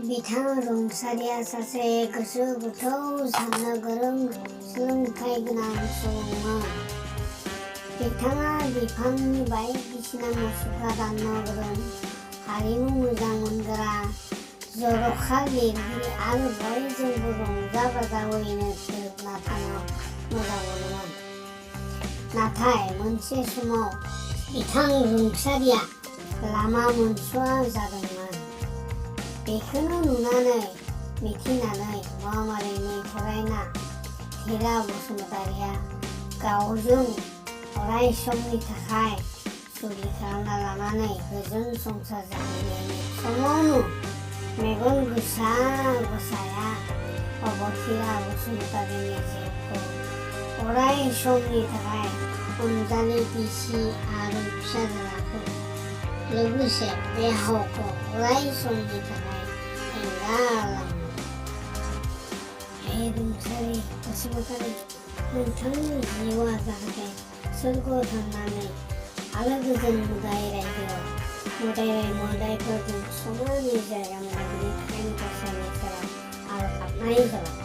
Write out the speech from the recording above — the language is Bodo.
बिथां रुंसारिया सासे गोसो गोथौ साननो गोरों सोलोंथाइ गोनां सुबुंमोन। बिथाङा बिफांनि बायदिसिना मुसुखा दाननो गोरों, हारिमु मोजां मोनग्रा, जर'खा लिरगिरि आरो बयजोंबो रंजा बाजायैनो गोरोबना थानो मोजां मोनोमोन। नाथाय मोनसे समाव बिथां रुंसारिया लामा मोनस'आ जादोंमोन। बेखौनो नुनानै मिथिनानै महामारिनि फरायना धीरा बसुमतारिया गावजों अराय समनि थाखाय सुरि खालामना लानानै गोजोन संसार जाहैनायनि समावनो मेगन गोसाया अबथिरा बसुमतारिनि जिउखौ अराय समनि थाखाय अनजालि बिसि आरो फिसाज्लाखौ लोगोसे देहाखौ अराय समनि थाखाय एंगारलाङो। हे रुंसारि बसुमतारि, नोंथांनि जिउआ जाहाथे सोरगोआव थांनानै आलो गोजोन मोदाय रायजोआव मोदायफोरजों समानै जायगा मोनो, बेनि थाखायनो गसाइनि सेराव आरज गाबनाय जाबाय।